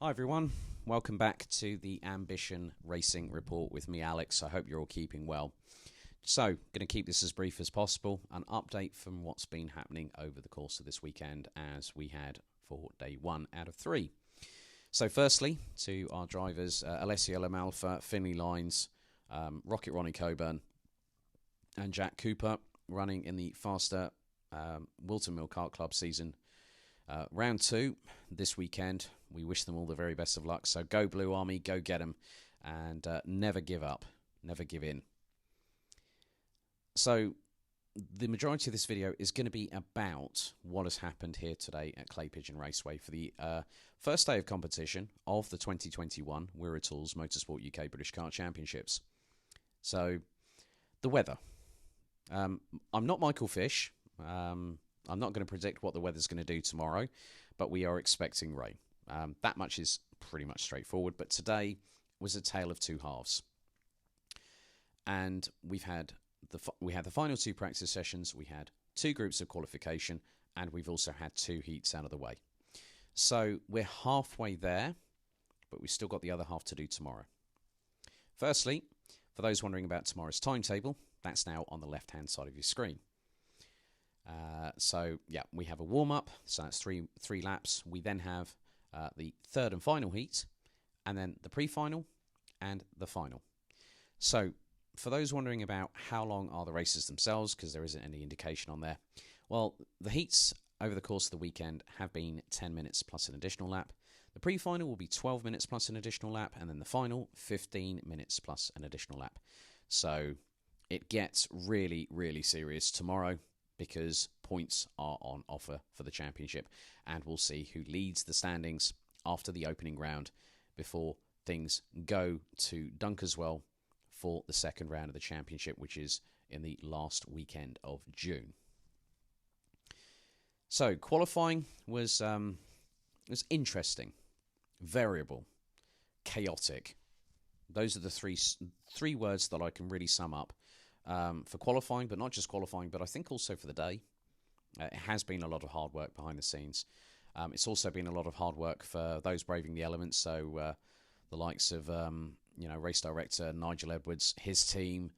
Hi everyone, welcome back to the Ambition Racing Report with me, Alex. I hope you're all keeping well. So, going to keep this as brief as possible. An update from what's been happening over the course of this weekend as we had for day 1 out of 3. So firstly, to our drivers, Alessio Lamalfa, Finley Lines, Rocket Ronnie Coburn and Jack Cooper running in the FASTR Wilton Mill Kart Club season. Round 2 this weekend. We wish them all the very best of luck. So go Blue Army, go get them, and never give up, never give in. So the majority of this video is going to be about what has happened here today at Clay Pigeon Raceway for the first day of competition of the 2021 Wera Tools Motorsport UK British Kart Championships. So the weather. I'm not Michael Fish. I'm not going to predict what the weather's going to do tomorrow, but we are expecting rain. That much is pretty much straightforward, but today was a tale of two halves. And we had the final 2 practice sessions, we had 2 groups of qualification, and we've also had 2 heats out of the way. So we're halfway there, but we've still got the other half to do tomorrow. Firstly, for those wondering about tomorrow's timetable, that's now on the left-hand side of your screen. So yeah, we have a warm-up, so that's three laps. We then have the third and final heat, and then the pre-final and the final. So for those wondering about how long are the races themselves, because there isn't any indication on there, well, the heats over the course of the weekend have been 10 minutes plus an additional lap. The pre-final will be 12 minutes plus an additional lap, and then the final 15 minutes plus an additional lap. So it gets really, really serious tomorrow, because points are on offer for the championship, and we'll see who leads the standings after the opening round before things go to Dunkerswell for the second round of the championship, which is in the last weekend of June. So qualifying was interesting, variable, chaotic. Those are the three words that I can really sum up. For qualifying, but not just qualifying, but I think also for the day. It has been a lot of hard work behind the scenes. It's also been a lot of hard work for those braving the elements, so the likes of race director Nigel Edwards, his team,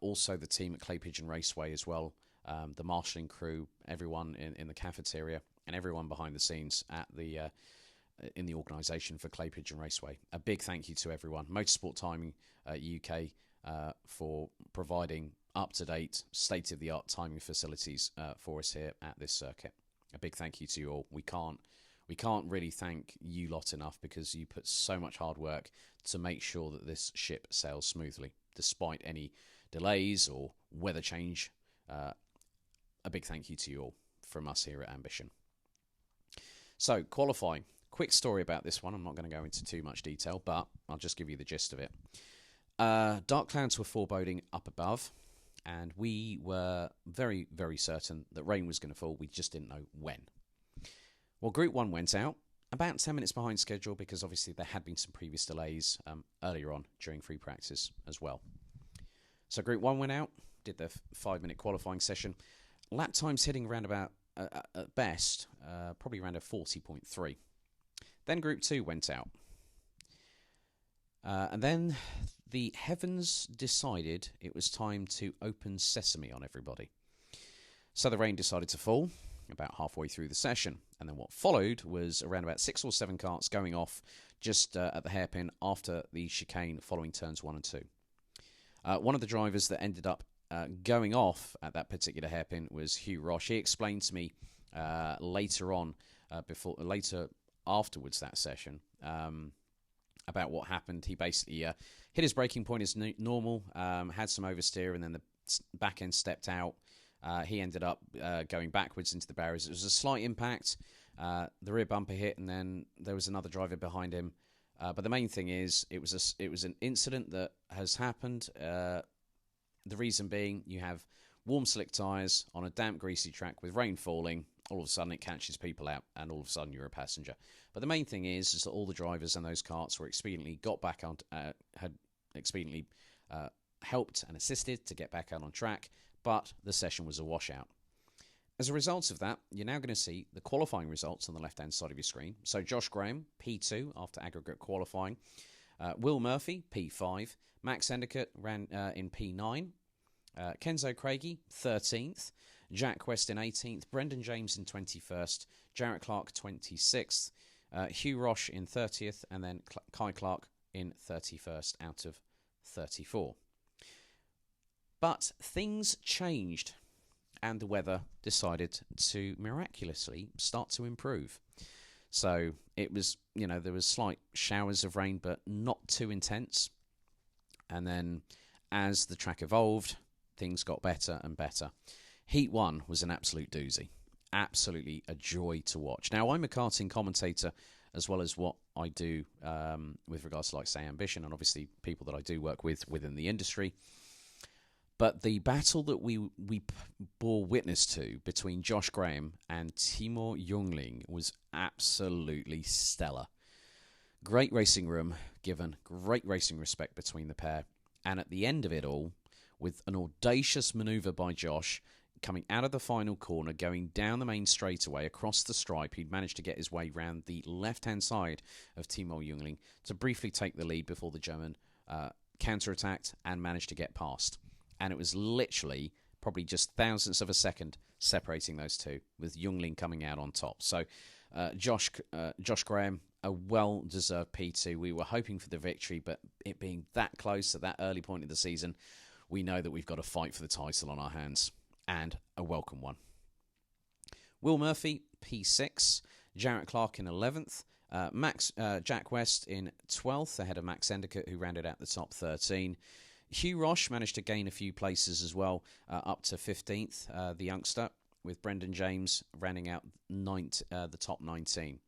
also the team at Clay Pigeon Raceway as well, the marshalling crew, everyone in the cafeteria, and everyone behind the scenes at the in the organisation for Clay Pigeon Raceway. A big thank you to everyone. Motorsport Timing UK for providing up-to-date, state-of-the-art timing facilities for us here at this circuit. A big thank you to you all. We can't really thank you lot enough, because you put so much hard work to make sure that this ship sails smoothly, despite any delays or weather change. A big thank you to you all from us here at Ambition. So, qualifying. Quick story about this one. I'm not going to go into too much detail, but I'll just give you the gist of it. Dark clouds were foreboding up above, and we were very, very certain that rain was going to fall. We just didn't know when. Well, Group 1 went out about 10 minutes behind schedule, because obviously there had been some previous delays earlier on during free practice as well. So Group 1 went out, did the 5-minute qualifying session. Lap times hitting around about, at best, probably around a 40.3. Then Group 2 went out. And then the heavens decided it was time to open sesame on everybody. So the rain decided to fall about halfway through the session. And then what followed was around about 6 or 7 karts going off just at the hairpin after the chicane following turns 1 and 2. One of the drivers that ended up going off at that particular hairpin was Hugh Roche. He explained to me later afterwards that session, about what happened. He basically hit his braking point as normal, had some oversteer, and then the back end stepped out. He ended up going backwards into the barriers. It was a slight impact. The rear bumper hit, and then there was another driver behind him. But the main thing is, it was an incident that has happened. The reason being, you have warm, slick tyres on a damp, greasy track with rain falling. All of a sudden, it catches people out, and all of a sudden, you're a passenger. But the main thing is that all the drivers and those karts were expediently got back on, had expediently helped and assisted to get back out on track. But the session was a washout. as a result of that, you're now going to see the qualifying results on the left-hand side of your screen. So Josh Graham, P2 after aggregate qualifying. Will Murphy, P5. Max Endicott ran in P9. Kenzo Craigie, 13th. Jack West in 18th. Brendan James in 21st. Jarrett Clark, 26th. Hugh Roche in 30th. And then Kai Clark in 31st out of 34. But things changed, and the weather decided to miraculously start to improve. So it was, there was slight showers of rain, but not too intense. And then as the track evolved, things got better and better. Heat 1 was an absolute doozy. Absolutely a joy to watch. Now, I'm a karting commentator as well as what I do with regards to, like, say, Ambition, and obviously people that I do work with within the industry. But the battle that we bore witness to between Josh Graham and Timo Jungling was absolutely stellar. Great racing room given, great racing respect between the pair. And at the end of it all, with an audacious manoeuvre by Josh, coming out of the final corner, going down the main straightaway across the stripe, he'd managed to get his way round the left-hand side of Timo Jungling to briefly take the lead before the German counter-attacked and managed to get past. And it was literally probably just thousandths of a second separating those two, with Jungling coming out on top. So Josh Graham, a well-deserved P2. We were hoping for the victory, but it being that close at that early point of the season, we know that we've got a fight for the title on our hands, and a welcome one. Will Murphy, P6. Jarrett Clark in 11th. Jack West in 12th, ahead of Max Endicott, who rounded out the top 13. Hugh Roche managed to gain a few places as well, up to 15th, the youngster, with Brendan James rounding out the top 19.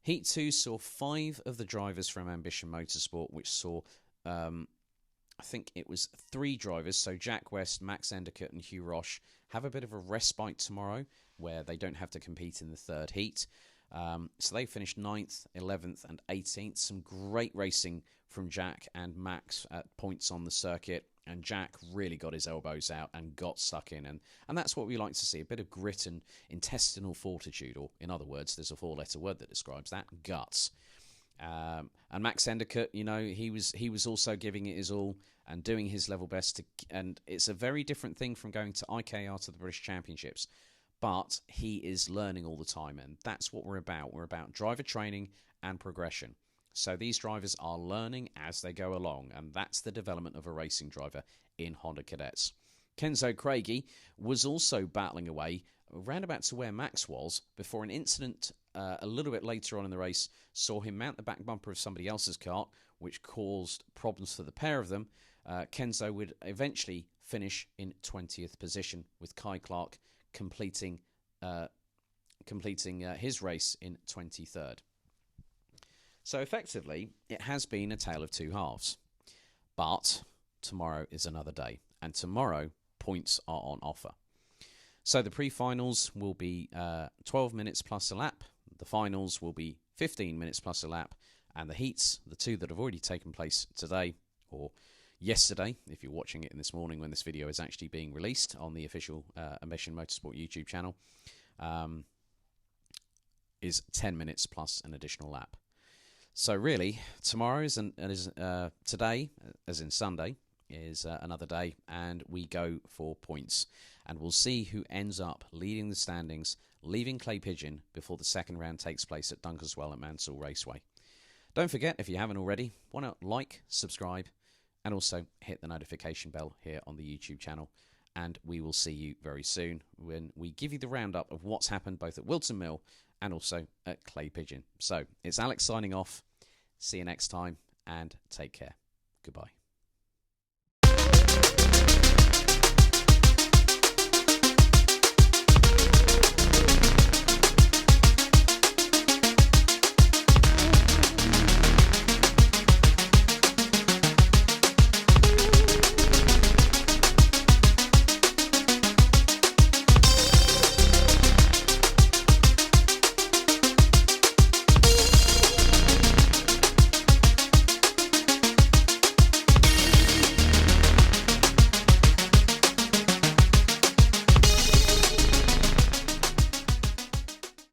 Heat 2 saw 5 of the drivers from Ambition Motorsport, which saw, I think it was 3 drivers, so Jack West, Max Endicott and Hugh Roche, have a bit of a respite tomorrow, where they don't have to compete in the third heat. So they finished 9th, 11th and 18th. Some great racing from Jack and Max at points on the circuit. And Jack really got his elbows out and got stuck in. And that's what we like to see, a bit of grit and intestinal fortitude. Or, in other words, there's a 4-letter word that describes that, guts. And Max Endicott, he was also giving it his all and doing his level best. And it's a very different thing from going to IKR to the British Championships. But he is learning all the time, and that's what we're about. We're about driver training and progression. So these drivers are learning as they go along, and that's the development of a racing driver in Honda Cadets. Kenzo Craigie was also battling away round about to where Max was before an incident a little bit later on in the race saw him mount the back bumper of somebody else's kart, which caused problems for the pair of them. Kenzo would eventually finish in 20th position, with Kai Clark completing his race in 23rd. So effectively, it has been a tale of two halves. But tomorrow is another day, and tomorrow points are on offer. So the pre-finals will be 12 minutes plus a lap. The finals will be 15 minutes plus a lap. And the heats, the two that have already taken place today, or yesterday, if you're watching it in this morning when this video is actually being released on the official Ambition Motorsport YouTube channel, is 10 minutes plus an additional lap. So really, tomorrow today, as in Sunday, is another day, and we go for points. And we'll see who ends up leading the standings, leaving Clay Pigeon before the second round takes place at Dunkerswell at Mansell Raceway. Don't forget, if you haven't already, why not like, subscribe, and also hit the notification bell here on the YouTube channel. And we will see you very soon when we give you the roundup of what's happened both at Wilton Mill and also at Clay Pigeon. So, it's Alex signing off. See you next time, and take care. Goodbye.